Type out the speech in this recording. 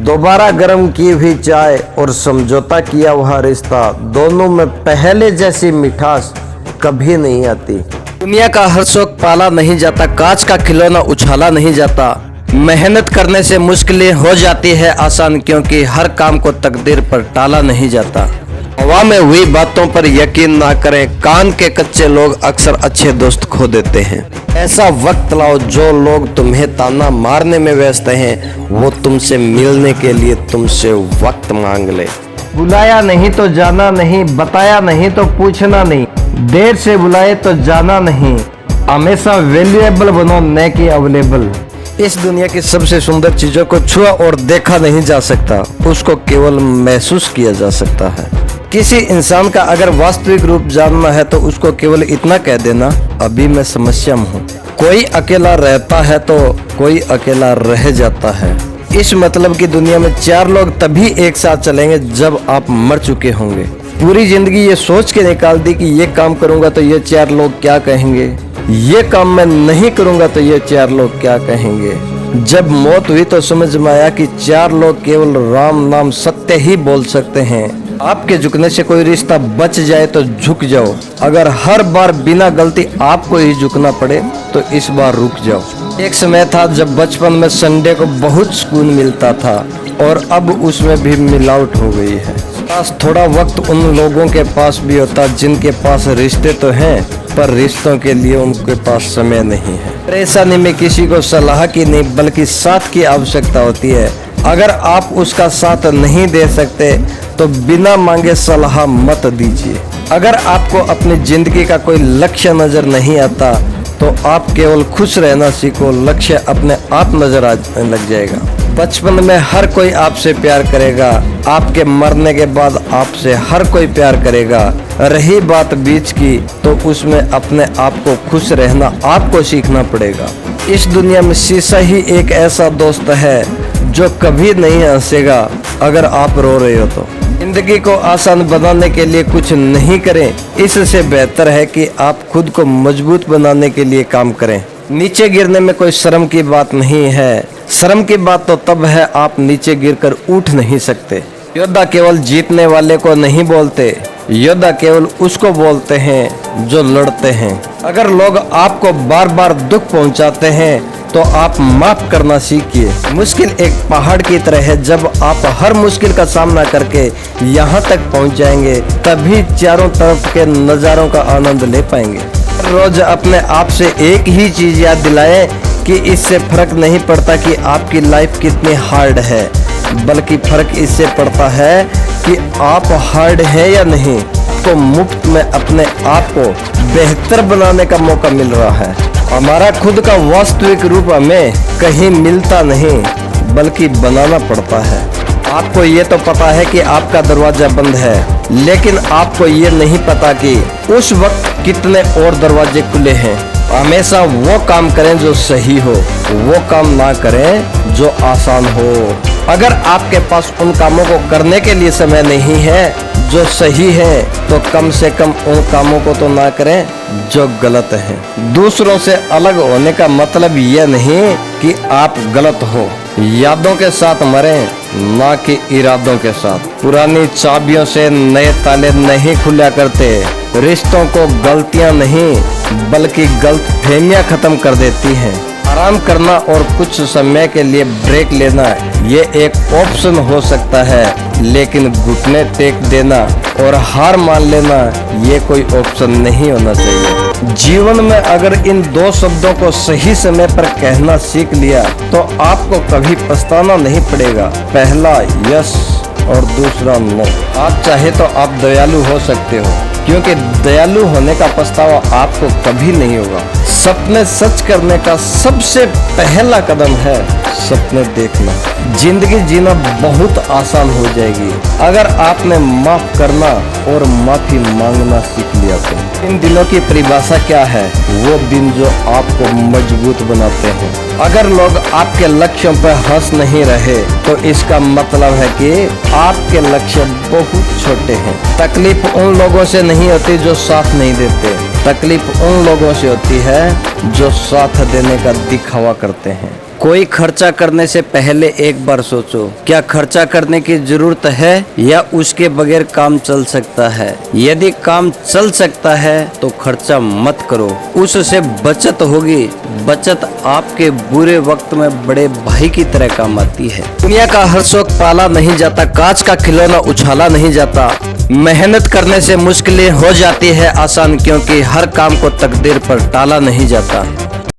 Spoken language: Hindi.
दोबारा गर्म की हुई चाय और समझौता किया हुआ रिश्ता, दोनों में पहले जैसी मिठास कभी नहीं आती। दुनिया का हर शौक पाला नहीं जाता, कांच का खिलौना उछाला नहीं जाता। मेहनत करने से मुश्किलें हो जाती है आसान, क्योंकि हर काम को तकदीर पर टाला नहीं जाता। हवा में हुई बातों पर यकीन ना करें, कान के कच्चे लोग अक्सर अच्छे दोस्त खो देते हैं। ऐसा वक्त लाओ जो लोग तुम्हें ताना मारने में व्यस्त हैं, वो तुमसे मिलने के लिए तुमसे वक्त मांग ले। बुलाया नहीं तो जाना नहीं, बताया नहीं तो पूछना नहीं, देर से बुलाए तो जाना नहीं। हमेशा वैल्यूएबल बनो, न कि अवेलेबल। इस दुनिया की सबसे सुंदर चीजों को छुआ और देखा नहीं जा सकता, उसको केवल महसूस किया जा सकता है। किसी इंसान का अगर वास्तविक रूप जानना है तो उसको केवल इतना कह देना, अभी मैं समस्या में हूँ। कोई अकेला रहता है तो कोई अकेला रह जाता है। इस मतलब की दुनिया में 4 लोग तभी एक साथ चलेंगे जब आप मर चुके होंगे। पूरी जिंदगी ये सोच के निकाल दी कि ये काम करूंगा तो ये 4 लोग क्या कहेंगे, ये काम मैं नहीं करूंगा तो ये 4 लोग क्या कहेंगे। जब मौत हुई तो समझ में आया कि 4 लोग केवल राम नाम सत्य ही बोल सकते हैं। आपके झुकने से कोई रिश्ता बच जाए तो झुक जाओ। अगर हर बार बिना गलती आपको ही झुकना पड़े तो इस बार रुक जाओ। एक समय था जब बचपन में संडे को बहुत सुकून मिलता था और अब उसमें भी मिलावट हो गई है। बस थोड़ा वक्त उन लोगों के पास भी होता जिनके पास रिश्ते तो हैं पर रिश्तों के लिए उनके पास समय नहीं है। परेशानी में किसी को सलाह की नहीं बल्कि साथ की आवश्यकता होती है। अगर आप उसका साथ नहीं दे सकते तो बिना मांगे सलाह मत दीजिए। अगर आपको अपनी जिंदगी का कोई लक्ष्य नजर नहीं आता तो आप केवल खुश रहना सीखो, लक्ष्य अपने आप नजर आने लग जाएगा। बचपन में हर कोई आपसे प्यार करेगा, आपके मरने के बाद आपसे हर कोई प्यार करेगा। रही बात बीच की तो उसमें अपने आप को खुश रहना आपको सीखना पड़ेगा। इस दुनिया में शीशा ही एक ऐसा दोस्त है जो कभी नहीं हंसेगा अगर आप रो रहे हो तो। जिंदगी को आसान बनाने के लिए कुछ नहीं करें, इससे बेहतर है कि आप खुद को मजबूत बनाने के लिए काम करें। नीचे गिरने में कोई शर्म की बात नहीं है, शर्म की बात तो तब है आप नीचे गिरकर उठ नहीं सकते। योद्धा केवल जीतने वाले को नहीं बोलते, योद्धा केवल उसको बोलते हैं जो लड़ते हैं। अगर लोग आपको बार बार दुख पहुंचाते हैं तो आप माफ करना सीखिए। मुश्किल एक पहाड़ की तरह है, जब आप हर मुश्किल का सामना करके यहाँ तक पहुँच जाएंगे तभी चारों तरफ के नज़ारों का आनंद ले पाएंगे। रोज अपने आप से एक ही चीज याद दिलाएं कि इससे फर्क नहीं पड़ता कि आपकी लाइफ कितनी हार्ड है, बल्कि फर्क इससे पड़ता है कि आप हार्ड है या नहीं। तो मुफ्त में अपने आप को बेहतर बनाने का मौका मिल रहा है। हमारा खुद का वास्तविक रूप हमें कहीं मिलता नहीं बल्कि बनाना पड़ता है। आपको ये तो पता है कि आपका दरवाजा बंद है, लेकिन आपको ये नहीं पता कि उस वक्त कितने और दरवाजे खुले हैं। हमेशा वो काम करें जो सही हो, वो काम ना करें जो आसान हो। अगर आपके पास उन कामों को करने के लिए समय नहीं है जो सही है तो कम से कम उन कामों को तो ना करें जो गलत है। दूसरों से अलग होने का मतलब यह नहीं कि आप गलत हो। यादों के साथ मरें, ना कि इरादों के साथ। पुरानी चाबियों से नए ताले नहीं खुला करते। रिश्तों को गलतियां नहीं बल्कि गलतफहमियां खत्म कर देती हैं। आराम करना और कुछ समय के लिए ब्रेक लेना ये एक ऑप्शन हो सकता है, लेकिन घुटने टेक देना और हार मान लेना ये कोई ऑप्शन नहीं होना चाहिए। जीवन में अगर इन 2 शब्दों को सही समय पर कहना सीख लिया तो आपको कभी पछताना नहीं पड़ेगा। पहला यस और दूसरा नो। आप चाहे तो आप दयालु हो सकते हो, क्योंकि दयालु होने का पछतावा आपको कभी नहीं होगा। सपने सच करने का सबसे पहला कदम है सपने देखना। जिंदगी जीना बहुत आसान हो जाएगी अगर आपने माफ करना और माफी मांगना सीख लिया तो। इन दिनों की परिभाषा क्या है? वो दिन जो आपको मजबूत बनाते हैं। अगर लोग आपके लक्ष्यों पर हंस नहीं रहे तो इसका मतलब है कि आपके लक्ष्य बहुत छोटे हैं। तकलीफ उन लोगों से नहीं होती जो साथ नहीं देते, तकलीफ उन लोगों से होती है जो साथ देने का दिखावा करते हैं। कोई खर्चा करने से पहले एक बार सोचो, क्या खर्चा करने की जरूरत है या उसके बगैर काम चल सकता है। यदि काम चल सकता है तो खर्चा मत करो, उससे बचत होगी। बचत आपके बुरे वक्त में बड़े भाई की तरह काम आती है। दुनिया का हर शौक पाला नहीं जाता, कांच का खिलौना उछाला नहीं जाता। मेहनत करने से मुश्किलें हो जाती है आसान, क्योंकि हर काम को तकदीर पर टाला नहीं जाता।